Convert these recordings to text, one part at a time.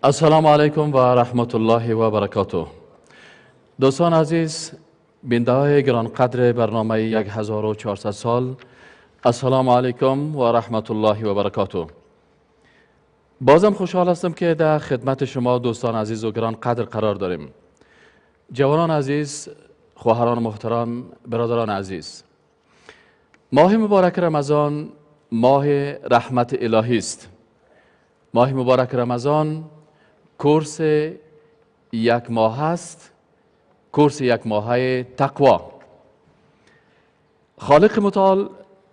السلام علیکم و رحمت الله و برکاته. دوستان عزیز، بیننده های گرانقدر برنامه 1400 سال، السلام علیکم و رحمت الله و برکاته. بازم خوشحال هستم که در خدمت شما دوستان عزیز و گرانقدر قرار داریم. جوانان عزیز، خواهران محترم، برادران عزیز، ماه مبارک رمضان ماه رحمت الهی است. ماه مبارک رمضان کورس یک ماه است، کورس یک ماهه تقوا. خالق متعال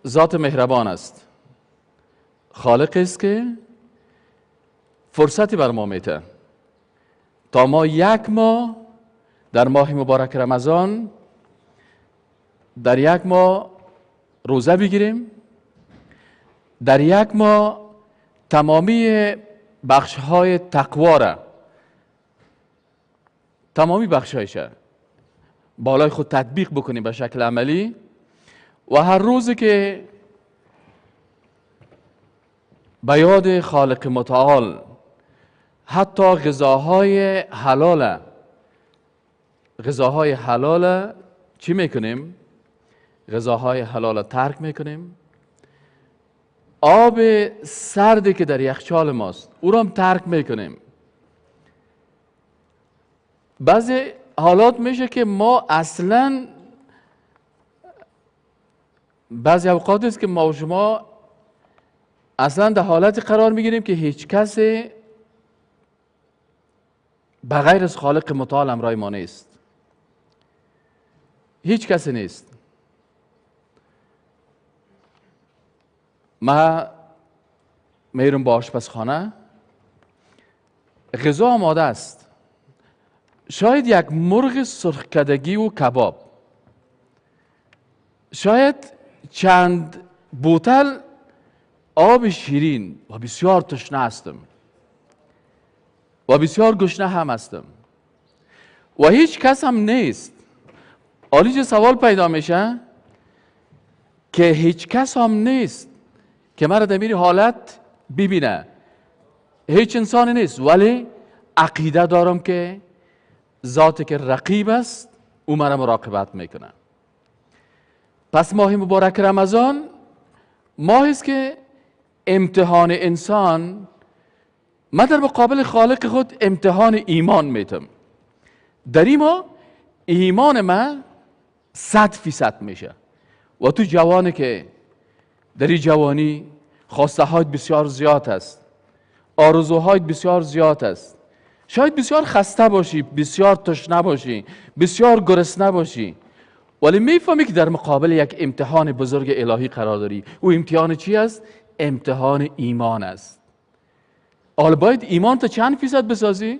ذات مهربان است. خالق است که فرصتی بر ما میده تا ما یک ماه در ماه مبارک رمضان در یک ماه روزه بگیریم، در یک ماه تمامی بخش‌های تقوا را، تمامی بخش‌هایش بالای خود تطبیق بکنیم به شکل عملی و هر روزی که به یاد خالق متعال حتی غذاهای حلال چی میکنیم؟ غذاهای حلال ترک میکنیم. آب سردی که در یخچال ماست او را هم ترک میکنیم. بعضی حالات میشه که ما اصلا بعضی اوقات است که ما و شما اصلا در حالتی قرار میگیریم که هیچ کسی بغیر از خالق متعال همراه ما نیست. هیچ کسی نیست. ما میرم با آشپزخانه، غذا آماده است، شاید یک مرغ سرخکدگی و کباب، شاید چند بوتل آب شیرین و بسیار تشنه هستم و بسیار گشنه هم هستم و هیچ کس هم نیست. حالی سوال پیدا میشه که هیچ کس هم نیست که مرا در این حالت ببینه. هیچ انسانی نیست، ولی عقیده دارم که ذاتی که رقیب است او مرا مراقبت میکنه. پس ماه مبارک رمضان ماهی است که امتحان انسان، من در مقابل خالق خود امتحان ایمان میتم. در این ماه ایمان من 100% میشه. و تو جوانی که در این جوانی خواسته هایت بسیار زیاد است، آرزوهایت بسیار زیاد است، شاید بسیار خسته باشی، بسیار تشنه باشی، بسیار گرسنه باشی، ولی میفهمی که در مقابل یک امتحان بزرگ الهی قرار داری. او امتحان چی است؟ امتحان ایمان است. حالا باید ایمان تا چند فیصد بسازی؟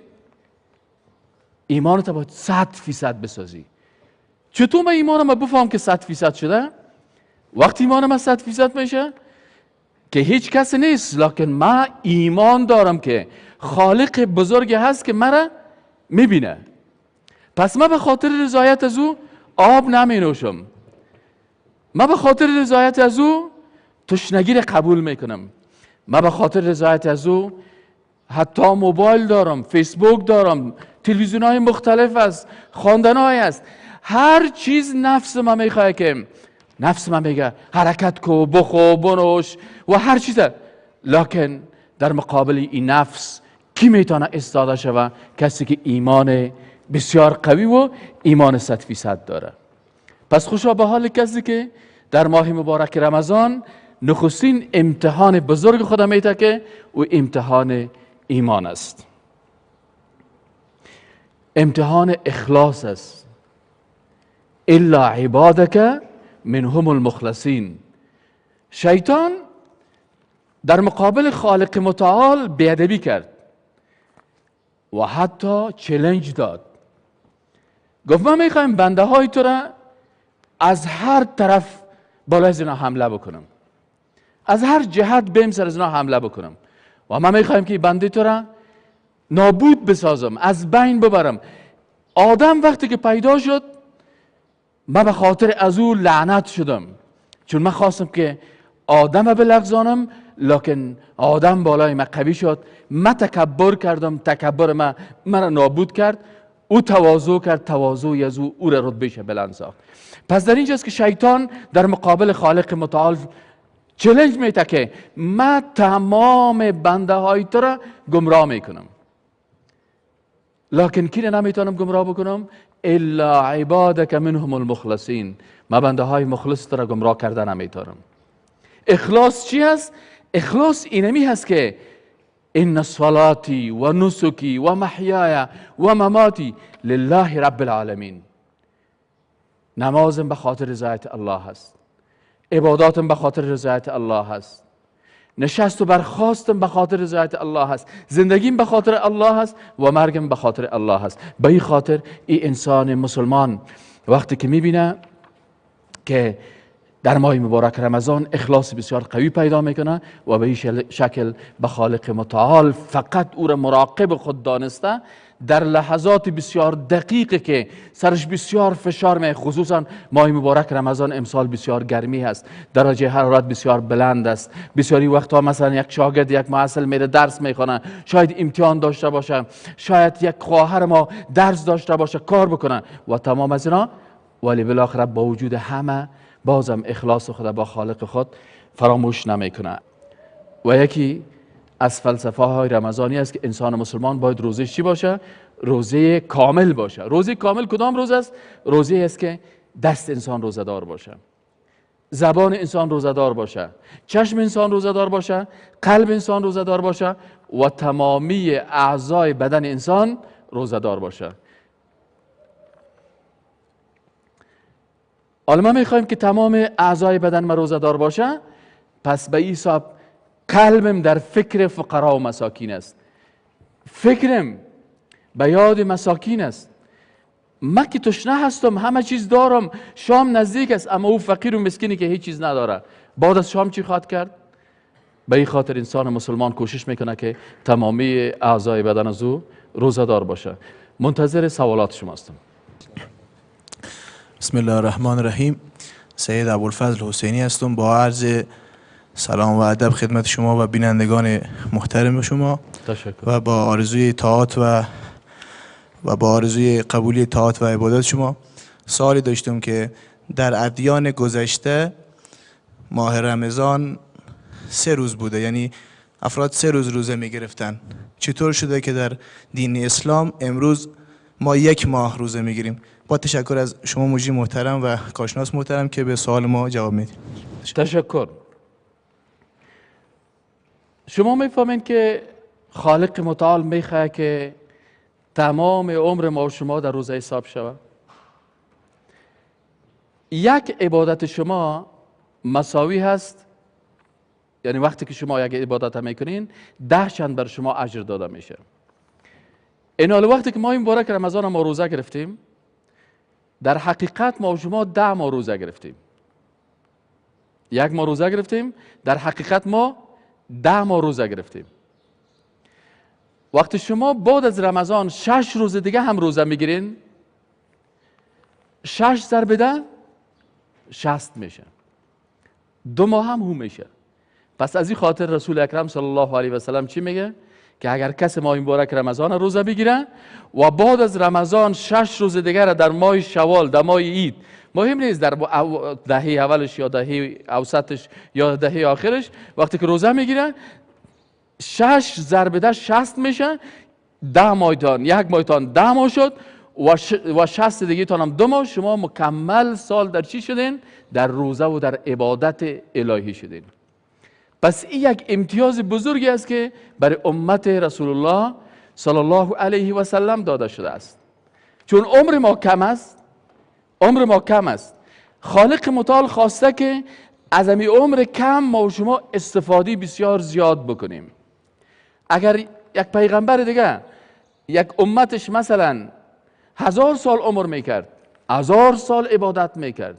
ایمان تا باید 100% بسازی. چطور من ایمانم بفهم که 100% شده؟ وقتی ایمانم 100% میشه که هیچ کس نیست، لکن من ایمان دارم که خالق بزرگی هست که مرا میبینه. پس من به خاطر رضایت از او آب نمی نوشم، من به خاطر رضایت از او تشنگی را قبول میکنم، من به خاطر رضایت از او حتی موبایل دارم، فیسبوک دارم، تلویزیون های مختلف است، خواندن های است، هر چیز نفس من میخواه که نفس من میگه حرکت کو، بخو، بنوش و هر چیزه. لکن در مقابل این نفس کی میتونه استاده شود؟ کسی که ایمان بسیار قوی و ایمان 100% داره. پس خوشا به حال کسی که در ماه مبارک رمضان نخستین امتحان بزرگ خدا میده که او امتحان ایمان است، امتحان اخلاص است. الا عبادک منهم المخلصین. شیطان در مقابل خالق متعال بیادبی کرد و حتی چالش داد. گفت من میخوایم بنده های تو را از هر طرف بالای از اینا حمله بکنم، از هر جهت بیم سر از اینا حمله بکنم و من میخوایم که بنده تو را نابود بسازم، از بین ببرم. آدم وقتی که پیدا شد من به خاطر از او لعنت شدم، چون من خواستم که آدم بلغزانم لکن آدم بالای من قوی شد، من تکبر کردم، تکبر من نابود کرد. او تواضع کرد، تواضع از او را رتبهش بلند ساخت. پس در اینجاست که شیطان در مقابل خالق متعال چالش میده که من تمام بنده های تو را گمراه میکنم، لکن کی نمیتونم گمراه بکنم؟ الا عبادک منهم المخلصین. من بنده های مخلص تو را گمراه کرده نمیتونم. اخلاص چی هست؟ اخلاص اینمی هست که ان صلاتی و نسکی و محیای و مماتی لله رب العالمین. نمازم به خاطر رضایت الله هست، عباداتم به خاطر رضایت الله هست، نشست و برخاستم به خاطر رضایت الله هست، زندگیم به خاطر الله هست و مرگم به خاطر الله هست. به این خاطر این انسان مسلمان وقتی که میبینه که در ماه مبارک رمضان اخلاص بسیار قوی پیدا میکنه و به این شکل به خالق متعال فقط او را مراقب خود دانسته، در لحظات بسیار دقیقه که سرش بسیار فشار می، خصوصا ماه مبارک رمضان امسال بسیار گرمی هست، درجه حرارت بسیار بلند است. بسیاری وقتها مثلا یک شاگرد یک معلم میره درس میخونه، شاید امتحان داشته باشه، شاید یک خواهر ما درس داشته باشه کار بکنه و تمام از اینا، ولی بالاخره با وجود همه بازم اخلاص خود با خالق خود فراموش نمیکنه. و یکی از فلسفه های رمضانی است که انسان مسلمان باید روزه چی باشه؟ روزه کامل باشه. روزه کامل کدام روزه است؟ روزه است که دست انسان روزه دار باشه، زبان انسان روزه دار باشه، چشم انسان روزه دار باشه، قلب انسان روزه دار باشه و تمامی اعضای بدن انسان روزه دار باشه. حالا ما میخوایم که تمام اعضای بدن ما روزه دار باشه، پس به این حساب قلبم در فکر فقرا و مساکین است، فکرم به یاد مساکین است. من که تشنه هستم، همه چیز دارم، شام نزدیک است، اما او فقیر و مسکینی که هیچ چیز نداره، بعد از شام چی خواهد کرد؟ به این خاطر انسان مسلمان کوشش میکنه که تمامی اعضای بدن از او روزه دار باشه. منتظر سوالات شما هستم. بسم الله الرحمن الرحیم. سید ابوالفضل حسینی هستم. با عرض سلام و ادب خدمت شما و بینندگان محترم شما. تشکر. و با آرزوی طاعت و با آرزوی قبولی طاعت و عبادات شما، سوالی داشتم که در ادیان گذشته ماه رمضان 3 روز بوده، یعنی افراد 3 روز روزه می گرفتن. چطور شده که در دین اسلام امروز ما 1 ماه روزه می گیریم؟ با تشکر از شما مجری محترم و کارشناس محترم که به سوال ما جواب میدید. تشکر. شما میفهمین که خالق متعال میخواه که تمام عمر ما و شما در روزه حساب شود. یک عبادت شما مساوی هست، یعنی وقتی که شما یک عبادت میکنین 10 چند بر شما اجر داده میشه. این حال وقتی که ما این مبارک رمضان ما روزه گرفتیم، در حقیقت ما و شما 10 ماه روزه گرفتیم. 1 ماه روزه گرفتیم، در حقیقت ما 10 ماه روزه گرفتیم. وقتی شما بعد از رمضان 6 روز دیگه هم روزه میگیرین، 6 ضرب 10 60 میشه، 2 ماه هم میشه. پس از این خاطر رسول اکرم صلی الله علیه و سلم چی میگه؟ که اگر کسی ماه مبارک رمضان روزه بگیره و بعد از رمضان 6 روز دیگر در ماه شوال، در ماه عید، مهم نیست در دهه اولش یا دهه اوسطش یا دهه آخرش، وقتی که روزه میگیره 6 ضرب 10 60 میشه. 10 ماهتان 1 ماهتان 10 ماه شد و 60 دیگه تان هم 2 ماه. شما مکمل سال در چی شدین؟ در روزه و در عبادت الهی شدین. پس این یک امتیاز بزرگی است که برای امت رسول الله صلی الله علیه و سلم داده شده است. چون عمر ما کم است، خالق متعال خواسته که از همین عمر کم ما و شما استفاده بسیار زیاد بکنیم. اگر یک پیغمبر دیگه یک امتش مثلا 1000 سال عمر میکرد، 1000 سال عبادت میکرد،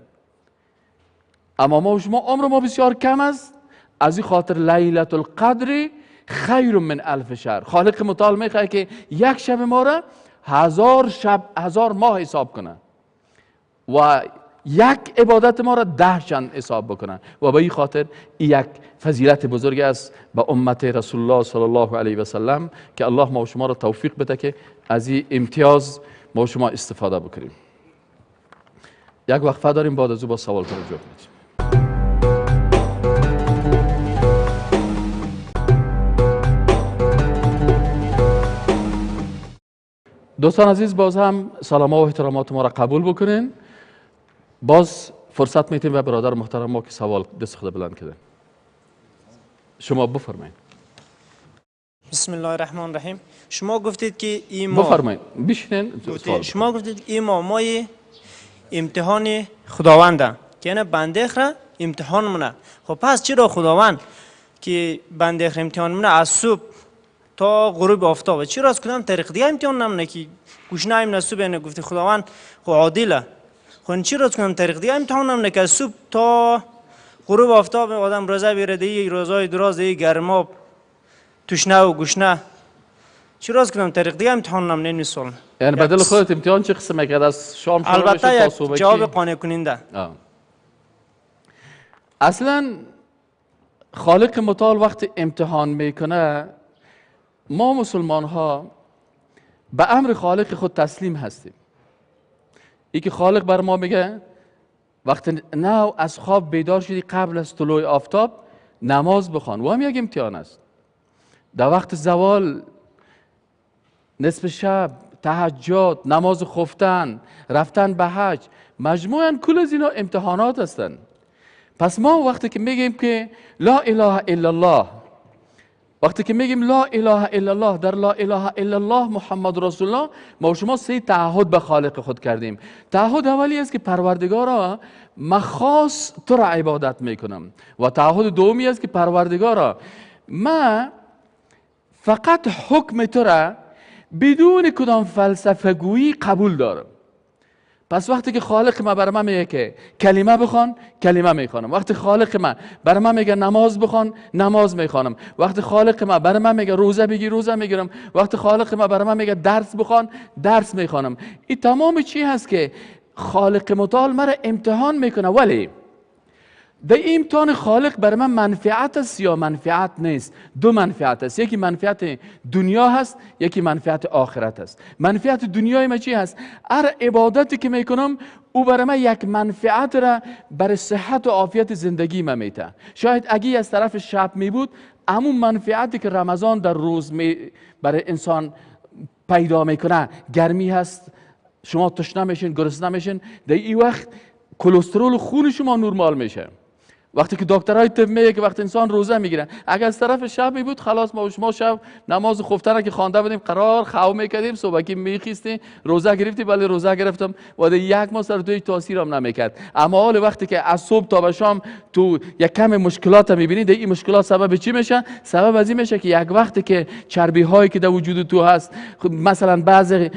اما ما و شما عمر ما بسیار کم است، از این خاطر لیلة القدر خیر من 1000 شهر. خالق متعال میخواد که یک شب ما را 1000 شب 1000 ماه حساب کنه و یک عبادت ما را 10 چند حساب بکنن و به این خاطر این یک فضیلت بزرگ است به امت رسول الله صلی الله علیه و سلم که الله ما و شما را توفیق بده که از این امتیاز ما و شما استفاده بکنیم. یک وقفه داریم، بعد از او با سوال توجه کنید. دوستان عزیز، باز هم سلام و احترامات ما را قبول بکنین. باز فرصت میتیم و برادر محترم ما که سوال دست خود بلند کردن شما بفرمایید. بسم الله الرحمن الرحیم. شما گفتید که این ماه بفرمایید بشینین. شما گفتید این ماه امتحان خداونده که یعنی بنده را امتحان مونه. خب پس چرا خداوند که بنده را امتحان مونه از صبح تا غروب آفتاب، چرا از کدام طریق دیگه امتحان نمونه که گوشنه ایم نصوب اینه گفتی خداوند خب عادله، خب چرا از کدام طریق دیگه امتحان نمونه که از صبح تا غروب آفتاب آدم روزه بیره دیگه روزای دراز دیگه گرماب تشنه و گوشنه، چرا از کدام طریق دیگه امتحان نمونه؟ این مثال یعنی بدل خودت امتحان چه قسمه که از شام شروع بشه تا البته صبح یک جواب قانع کننده. اصلا خالق متعال وقت امتحان میکنه ما مسلمان ها به امر خالق خود تسلیم هستیم. ای که خالق بر ما میگه وقت نو از خواب بیدار شدی قبل از طلوع آفتاب نماز بخوان، و هم یک امتحان است. در وقت زوال، نصف شب، تهجد، نماز خفتن، رفتن به حج، مجموعاً کل از اینا امتحانات هستند. پس ما وقتی که میگیم که لا اله الا الله، وقتی که میگیم لا اله الا الله، در لا اله الا الله محمد رسول الله، ما و شما 3 تعهد به خالق خود کردیم. تعهد اولی است که پروردگارا من خاص تو را عبادت میکنم، و تعهد دومی است که پروردگارا من فقط حکم تو را بدون کدام فلسفه گویی قبول دارم. پس وقتی که خالق ما بر من میگه که کلمه بخوان، کلمه میخوانم. وقتی خالق ما بر من میگه نماز بخوان، نماز میخوانم. وقتی خالق ما بر من میگه روزه بگیر، روزه میگیرم. وقتی خالق ما بر من میگه درس بخوان، درس میخوانم. این تمام چی هست که خالق متعال مرا امتحان میکنه. ولی در امتحان خالق برای من منفعت است یا منفعت نیست؟ 2 منفعت است. یکی منفعت دنیا هست، یکی منفعت آخرت است. منفعت دنیای من چی هست؟ هر عبادتی که میکنم او برای من یک منفعت را برای صحت و عافیت زندگی من میده. شاید اگه از طرف شب می بود، همون منفعتی که رمضان در روز برای انسان پیدا میکنه، گرمی هست، شما تشنه میشین، گرسنه میشین، در این وقت کلسترول خون شما نرمال میشه. وقتی که دکترای طب میگه که وقتی انسان روزه میگیره، اگر از طرف شب می بود خلاص ما و شما شب نماز خفتن که خوانده بودیم قرار خو میکردیم، صبح که میخیستیم روزه گرفتی، ولی روزه گرفتم و یک ماه سر توی تاثیر هم نمیکرد. اما حال وقتی که از صبح تا به شام تو یک کم مشکلات میبینید، این مشکلات سبب چی میشه؟ سبب از این میشه که یک وقتی که چربی هایی که در وجود تو هست، مثلا بعضی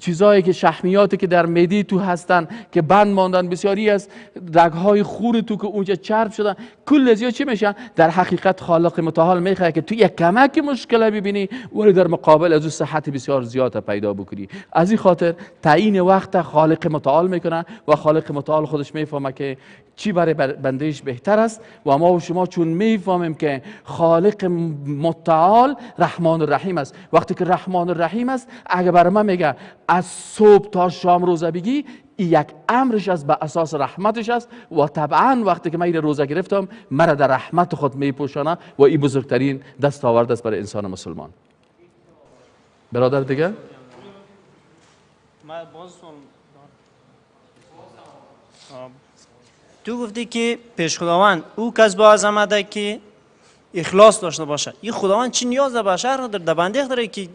چیزایی که شحمیاتی که در معده تو هستن که بند ماندن، بسیاری از رگ های خون تو که اونجا چرب شدن، کل ازیا چی میشه؟ در حقیقت خالق متعال میخواد که تو یک کمک مشکل ببینی ولی در مقابل از او صحت بسیار زیاد پیدا بکنی. از این خاطر تعیین وقت خالق متعال میکنه و خالق متعال خودش میفهمه که چی برای بندهش بهتر است. و ما و شما چون میفهمیم که خالق متعال رحمان الرحیم است، وقتی که رحمان الرحیم است، اگه برای من میگه از صبح تا شام روزه بگی، یک امرش است، به اساس رحمتش است. و طبعا وقتی که من این روزه گرفتم، مرا در رحمت خود میپوشانه و این بزرگترین دستاورد است برای انسان مسلمان. برادر دیگه؟ تو گفتی که پیش خداوند او کس با عظمته که اخلاص داشته باشه. این خداوند چی نیاز به بشر نداره؟ در بنده داره که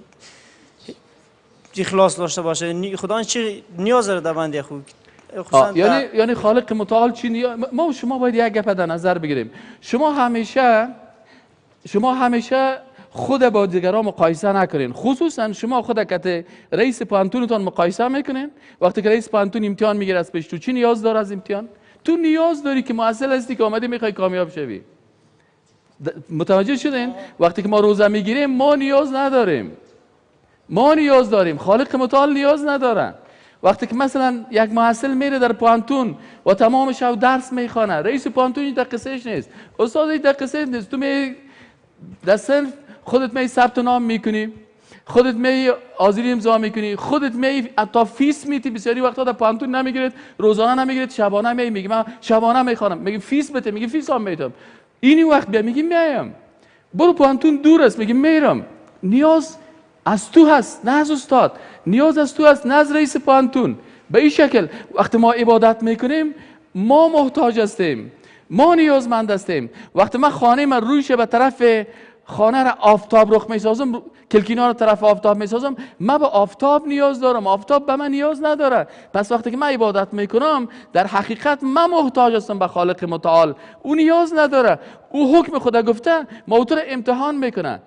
اخلاص داشته باشه. خداوند چی نیاز داره در بنده خود؟ یعنی خالق متعال چی نیاز؟ ما و شما باید یک گپ در نظر بگیریم. شما همیشه خود با دیگران مقایسه نکنین. خصوصا شما خود که رئیس پانتونتان مقایسه میکنین. وقتی که رئیس پانتون امتحان میگیره از پیش، تو چی نیاز داره از امتحان؟ تو نیاز داری که مؤثر هستی که آمدی میخوای کامیاب شوی. متوجه شدین؟ وقتی که ما روزه میگیریم ما نیاز نداریم. ما نیاز داریم، خالق متعال نیاز نداره. وقتی که مثلا یک محصل میره در پانتون و تمام شب درس میخوانه، رئیس پانتون این قصهش نیست، استاد این قصه نیست. تو می در صرف خودت می ثبت نام میکنی، خودت می حاضری امضا میکنی، خودت می حتی فیس میتی. بسیاری وقتا در پانتون نمیگیرید، روزانه نمیگیرید، شبانه میگی من شبانه میخوانم، میگی فیس بده، میگی فیس هم میدم. اینی وقت بیا میگی میام. برو پانتون دور است، میگی میرم. نیاز از تو هست نه از استاد، نیاز از تو هست نه از رئیس پانتون. به این شکل وقتی ما عبادت میکنیم ما محتاج هستیم، ما نیازمند هستیم. وقتی من خانه من رویش به طرف خانه را آفتاب رخ میسازم، کلکینا رو طرف آفتاب میسازم، من به آفتاب نیاز دارم، آفتاب به من نیاز نداره. پس وقتی که من عبادت میکنم در حقیقت من محتاج هستم به خالق متعال، او نیاز نداره. او حکم خدا گفته ما تو رو امتحان میکنه،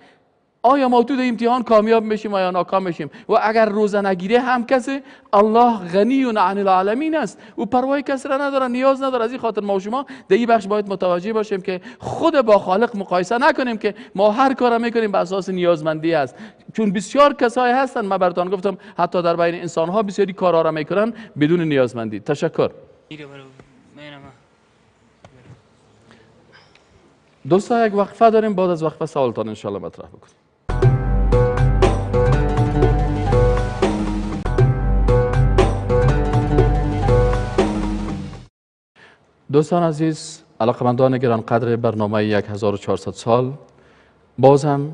آیا ما تو در امتحان کامیاب میشیم یا ناکام میشیم. و اگر روزه نگیره هم کسی، الله غنی عن العالمین است، او پروای کسی را نداره، نیاز نداره. از این خاطر ما و شما در این بخش باید متوجه باشیم که خود با خالق مقایسه نکنیم که ما هر کار میکنیم بر اساس نیازمندی است. چون بسیار کسایی هستن، من براتون گفتم حتی در بین انسان ها بسیاری کارها را میکنن بدون نیازمندی. تشکر. دوستا یک وقفه داریم، بعد از وقفه سوالتان ان شاء الله مطرح بکنیم. دوستان عزیز، علاقمندان گرانقدر برنامه 1400 سال، باز هم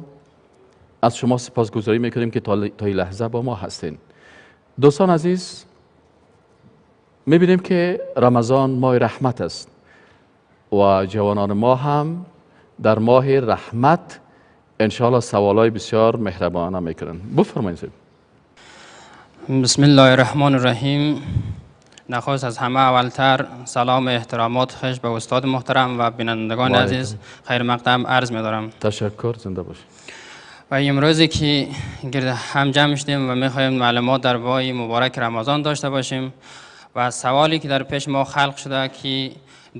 از شما سپاسگزاری میکنیم که تا این لحظه با ما هستین. دوستان عزیز، میبینیم که رمضان ماه رحمت است و جوانان ما هم در ماه رحمت انشاءالله سوالای بسیار مهربانه میکنن. بفرمایید. بسم الله الرحمن الرحیم. نخواست از همه اولتر سلام و احترامات خش به استاد محترم و بینندگان عزیز خیر مقدم عرض می‌دارم. تشکر، زنده باشید. و امروزی که گرد هم جمع شدیم و می‌خوایم معلومات در باب مبارک رمضان داشته باشیم و سوالی که در پیش ما خلق شده که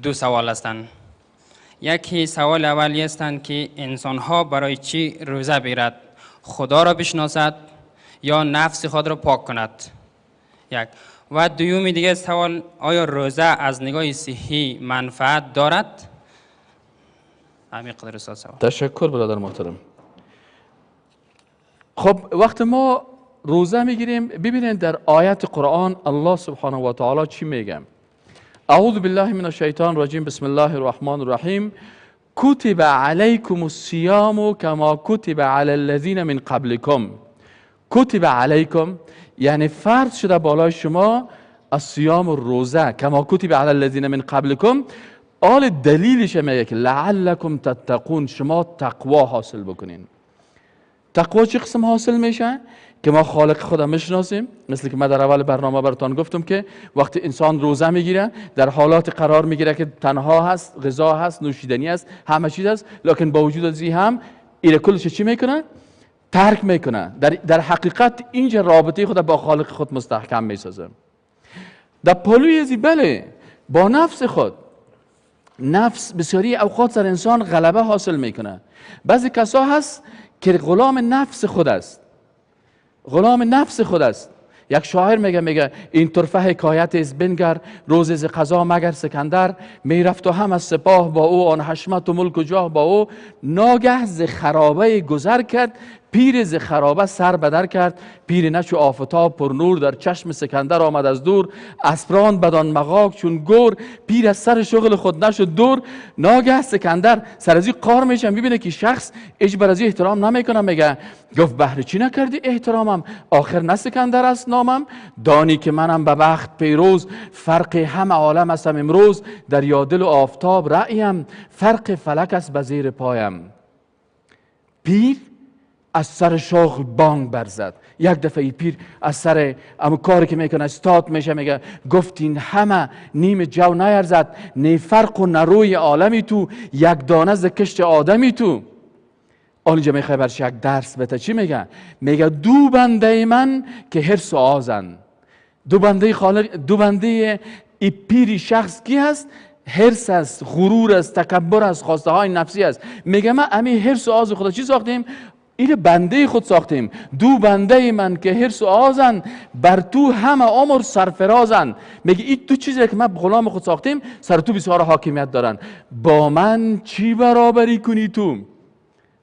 دو سوال هستند. یکی سوال اولی هستند که انسان‌ها برای چی روزه بگیرد؟ خدا را بشناسد یا نفس خود را پاک کند؟ یک. و دومی دیگه سوال، آیا روزه از نگاه صحی منفعت دارد؟ همین قدر سوال. تشکر برادر محترم. خب وقت ما روزه میگیریم، ببینید در آیت قرآن الله سبحانه و تعالی چی میگه. اعوذ بالله من الشیطان الرجیم، بسم الله الرحمن الرحیم. کتب علیکم الصیام کما کتب علی الذین من قبلکم. کتب علیکم یعنی فرض شده بالای شما الصیام و روزه کما کتب علی الذین من قبلکم. آل دلیلش میگه که لعلکم تتقون، شما تقوا حاصل بکنین. تقوا چه قسم حاصل میشه؟ که ما خالق خدا میشناسیم، مثل که من در اول برنامه براتون گفتم که وقتی انسان روزه میگیره در حالات قرار میگیره که تنها هست، غذا هست، نوشیدنی هست، همه چیز هست، لکن با وجود از این هم ایره کلش چی میکنه؟ ترک میکنه. در حقیقت اینجا رابطه خود با خالق خود مستحکم میسازه. در پلوی ازی بله با نفس خود، نفس بسیاری اوقات سر انسان غلبه حاصل میکنه. بعضی کسا هست که غلام نفس خود است، غلام نفس خود است. یک شاعر میگه این طرفه حکایت از بنگر، روز از قضا مگر سکندر، میرفت و هم از سپاه با او، آن حشمت و ملک و جاه با او، ناگه ز خرابه گذر کرد، پیر ز خرابه سر بدر کرد، پیر نچو آفتاب پر نور، در چشم سکندر آمد از دور، اسپران بدان مغاک چون گور، پیر از سر شغل خود نشد دور. ناگه سکندر سر از این قار میشه، میبینه که شخص اجبر از احترام نمیکنه، میگه گفت بهر چی نکردی احترامم؟ آخر نه سکندر است نامم؟ دانی که منم به بخت پیروز، فرق همه عالم هستم امروز، در یادل و آفتاب رأیم، فرق فلک است به زیر پایم. پیر از سر شغل بانگ برزد. یک دفعه پیر از سر اما کاری که میکنه استاد میشه، میگه گفتین همه نیم جو نیرزد، نی فرق و نروی عالمی تو، یک دانه ز کشت آدمی تو. آنجا میخوای برش یک درس بده. چی میگه؟ میگه دو بنده من که حرص و آزن. دو بنده خالق، دو بنده ای پیری شخص کی هست؟ حرص است، غرور است، تکبر است، خواسته های نفسی است. میگه من امی حرص و آز خدا چی ساختیم؟ این بنده خود ساختیم. دو بنده من که حرص و آزن، بر تو همه عمر سرفرازن. میگه این دو چیزی که من غلام خود ساختیم سر تو بسیار حاکمیت دارن. با من چی برابری کنی تو؟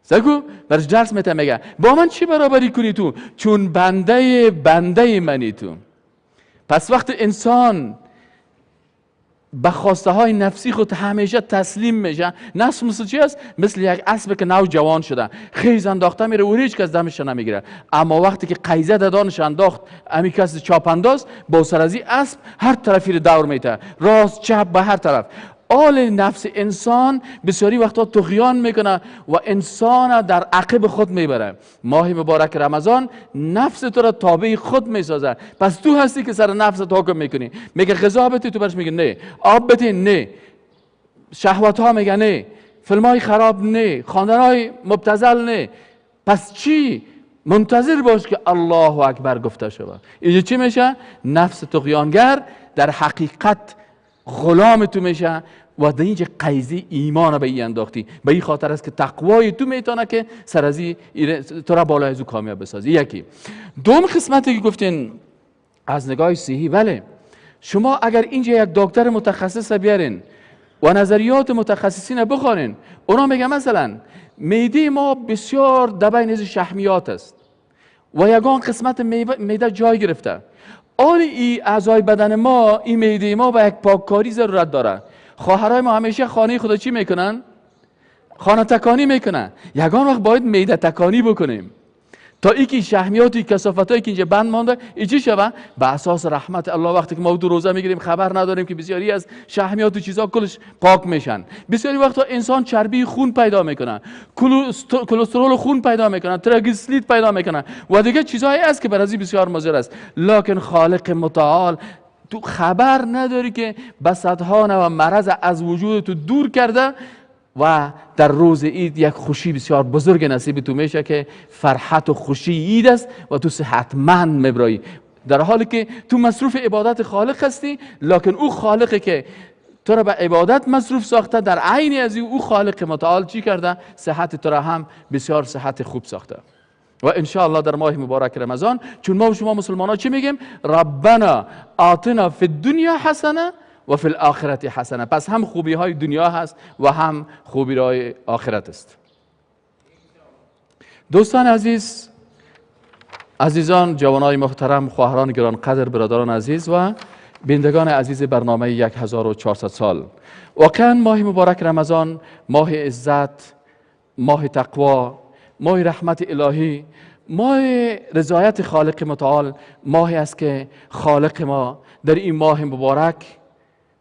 سگو برش درس میته، میگه با من چی برابری کنی تو؟ چون بنده منی تو. پس وقت انسان به خواسته های نفسی خود همیشه تسلیم میشه، نفس مثل چی است؟ مثل یک اسب که نو جوان شده، خیز انداخته میره و هیچ کس دمش نمیگیره. اما وقتی که قیزه دادانش انداخت، امی کس چاپانداز با سر از این اسب هر طرفی رو دور میته، راست چپ به هر طرف. آل نفس انسان بسیاری وقتا طغیان میکنه و انسان در عقب خود میبره. ماه مبارک رمضان نفس تو را تابع خود میسازه. پس تو هستی که سر نفست حکم میکنی. میگه غذا بتی، تو برش میگه نه. آب بتی، نه. شهوت ها میگه نه. فیلم های خراب نه. خواندن های مبتذل نه. پس چی؟ منتظر باش که الله اکبر گفته شود. اینجا چی میشه؟ نفس طغیانگر در حقیقت غلام تو میشه و در اینجا قیزی ایمان به این انداختی. به این خاطر است که تقوای تو میتونه که سر از تو را بالای ازو کامیاب بسازی. یکی. دوم قسمتی که گفتین از نگاه صحی، بله شما اگر اینجا یک دکتر متخصص بیارین و نظریات متخصصین بخوانین، اونا میگه مثلا معده ما بسیار دبای نیز شحمیات است و یگان قسمت معده جای گرفته. ای اعضای بدن ما، این معده ما به یک پاککاری ضرورت داره. خواهرای ما همیشه خانه خدا چی میکنن؟ خانه تکانی میکنن. یگان وقت باید معده تکانی بکنیم تا اینکه شحمیاتی کثافتایی که اینجا بند مانده چی شوه؟ به اساس رحمت الله وقتی که ما تو روزه میگیریم خبر نداریم که بسیاری از شحمیات و چیزا کلش پاک میشن. بسیاری وقتا انسان چربی خون پیدا میکنه، کلسترول خون پیدا میکنه، تریگلیسیرید پیدا میکنه و دیگه چیزایی است که برای بسیار مضر است. لکن خالق متعال تو خبر نداری که بسطها و مرض از وجود تو دور کرده و در روز عید یک خوشی بسیار بزرگ نصیب تو میشه که فرحت و خوشی عید است و تو صحتمند میبرایی، در حالی که تو مصروف عبادت خالق هستی. لکن او خالقی که تو را به عبادت مصروف ساخته، در عین از او خالق متعال چی کرده؟ صحت تو را هم بسیار صحت خوب ساخته. و انشاءالله در ماه مبارک رمضان، چون ما و شما مسلمان ها چی میگیم؟ ربنا آتنا فی الدنیا حسنه و فی الاخرت حسنه. پس هم خوبی های دنیا هست و هم خوبی های آخرت است. دوستان عزیز، عزیزان، جوانای محترم، خواهران گران قدر، برادران عزیز و بینندگان عزیز برنامه 1400 سال، واقعا ماه مبارک رمضان ماه عزت، ماه تقوا، ماه رحمت الهی، ماه رضایت خالق متعال، ماهی است که خالق ما در این ماه مبارک،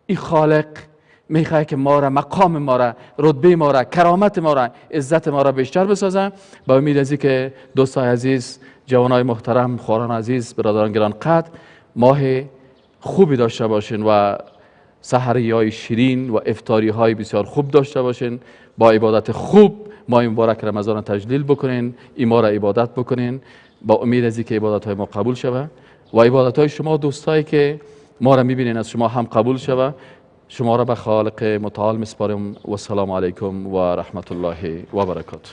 این خالق میخواد که ما را، مقام ما را، رتبه ما را، کرامت ما را، عزت ما را بیشتر بسازه. با امید از که دوستان عزیز، جوانای محترم، خواهران عزیز، برادران گران قدر، ماه خوبی داشته باشین و سحری های شیرین و افطاری های بسیار خوب داشته باشین. با عبادت خوب ماه مبارک رمضان را تجلیل بکنین، این ما را عبادت بکنین، با امید از که عبادت های ما قبول شوه و عبادت های شما دوستایی که ما را میبینین از شما هم قبول شوه. شما را به خالق متعال میسپارم و السلام علیکم و رحمت الله و برکاته.